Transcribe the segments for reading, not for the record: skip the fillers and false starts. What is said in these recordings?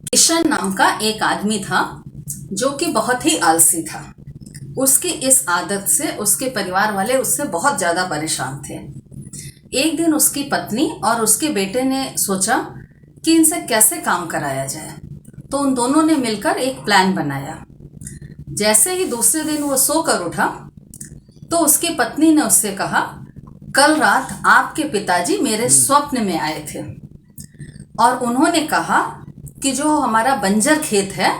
किशन नाम का एक आदमी था जो कि बहुत ही आलसी था। उसकी इस आदत से उसके परिवार वाले उससे बहुत ज़्यादा परेशान थे। एक दिन उसकी पत्नी और उसके बेटे ने सोचा कि इनसे कैसे काम कराया जाए, तो उन दोनों ने मिलकर एक प्लान बनाया। जैसे ही दूसरे दिन वो सोकर उठा तो उसकी पत्नी ने उससे कहा, कल रात आपके पिताजी मेरे स्वप्न में आए थे और उन्होंने कहा कि जो हमारा बंजर खेत है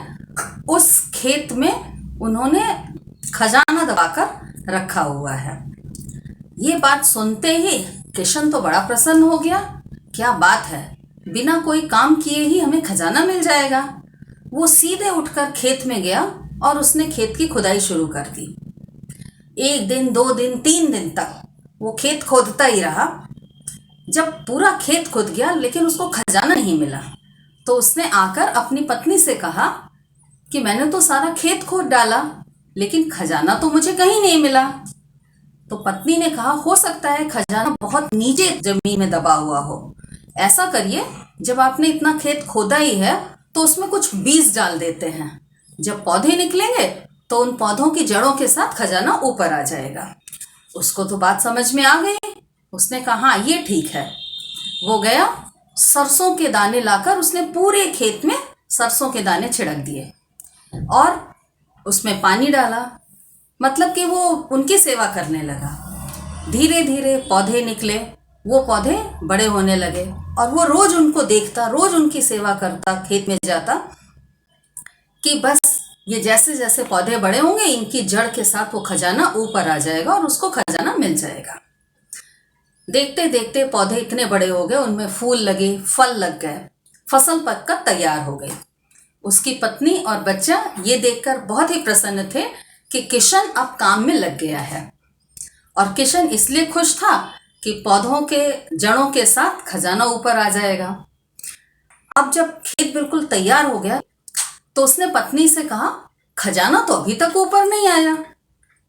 उस खेत में उन्होंने खजाना दबाकर रखा हुआ है। ये बात सुनते ही किशन तो बड़ा प्रसन्न हो गया। क्या बात है, बिना कोई काम किए ही हमें खजाना मिल जाएगा। वो सीधे उठकर खेत में गया और उसने खेत की खुदाई शुरू कर दी। एक दिन, 2 दिन, 3 दिन तक वो खेत खोदता ही रहा। जब पूरा खेत खुद गया लेकिन उसको खजाना नहीं मिला, तो उसने आकर अपनी पत्नी से कहा कि मैंने तो सारा खेत खोद डाला लेकिन खजाना तो मुझे कहीं नहीं मिला। तो पत्नी ने कहा, हो सकता है खजाना बहुत नीचे जमीन में दबा हुआ हो। ऐसा करिए, जब आपने इतना खेत खोदा ही है तो उसमें कुछ बीज डाल देते हैं। जब पौधे निकलेंगे तो उन पौधों की जड़ों के साथ खजाना ऊपर आ जाएगा। उसको तो बात समझ में आ गई। उसने कहा, हाँ ये ठीक है। वो गया, सरसों के दाने लाकर उसने पूरे खेत में सरसों के दाने छिड़क दिए और उसमें पानी डाला। मतलब कि वो उनकी सेवा करने लगा। धीरे धीरे पौधे निकले, वो पौधे बड़े होने लगे और वो रोज उनको देखता, रोज उनकी सेवा करता, खेत में जाता कि बस ये जैसे जैसे पौधे बड़े होंगे इनकी जड़ के साथ वो खजाना ऊपर आ जाएगा और उसको खजाना मिल जाएगा। देखते देखते पौधे इतने बड़े हो गए, उनमें फूल लगे, फल लग गए, फसल पककर तैयार हो गई। उसकी पत्नी और बच्चा ये देखकर बहुत ही प्रसन्न थे कि किशन अब काम में लग गया है। और किशन इसलिए खुश था कि पौधों के जड़ों के साथ खजाना ऊपर आ जाएगा। अब जब खेत बिल्कुल तैयार हो गया तो उसने पत्नी से कहा, खजाना तो अभी तक ऊपर नहीं आया।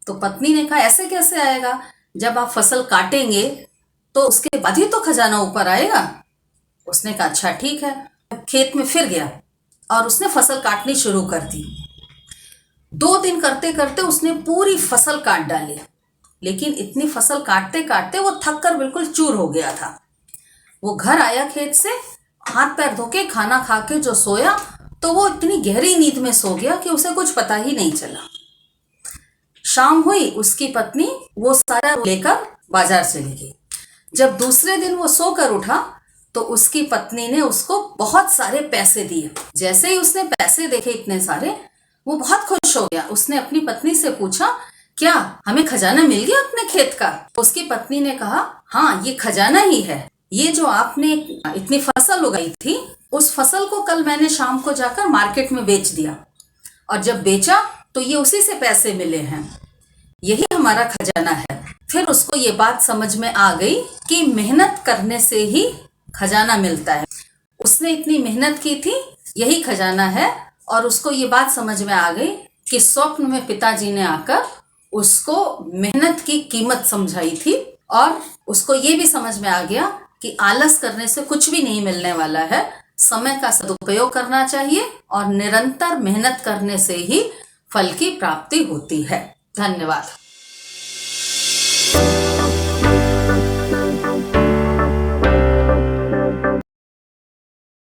तो पत्नी ने कहा, ऐसे कैसे आएगा, जब आप फसल काटेंगे तो उसके बाद ही तो खजाना ऊपर आएगा। उसने कहा, अच्छा ठीक है। खेत में फिर गया और उसने फसल काटनी शुरू कर दी। 2 दिन करते करते उसने पूरी फसल काट डाली, लेकिन इतनी फसल काटते काटते वो थक कर बिल्कुल चूर हो गया था। वो घर आया खेत से, हाथ पैर धो के खाना खा के जो सोया तो वो इतनी गहरी नींद में सो गया कि उसे कुछ पता ही नहीं चला। शाम हुई, उसकी पत्नी वो सारा लेकर बाजार चली गई। जब दूसरे दिन वो सोकर उठा तो उसकी पत्नी ने उसको बहुत सारे पैसे दिए। जैसे ही उसने पैसे देखे इतने सारे, वो बहुत खुश हो गया। उसने अपनी पत्नी से पूछा, क्या हमें खजाना मिल गया अपने खेत का? उसकी पत्नी ने कहा, हाँ ये खजाना ही है। ये जो आपने इतनी फसल उगाई थी, उस फसल को कल मैंने शाम को जाकर मार्केट में बेच दिया और जब बेचा तो ये उसी से पैसे मिले हैं। यही हमारा खजाना है। फिर उसको ये बात समझ में आ गई कि मेहनत करने से ही खजाना मिलता है। उसने इतनी मेहनत की थी, यही खजाना है। और उसको ये बात समझ में आ गई कि स्वप्न में पिताजी ने आकर उसको मेहनत की कीमत समझाई थी और उसको ये भी समझ में आ गया कि आलस करने से कुछ भी नहीं मिलने वाला है। समय का सदुपयोग करना चाहिए और निरंतर मेहनत करने से ही फल की प्राप्ति होती है। धन्यवाद।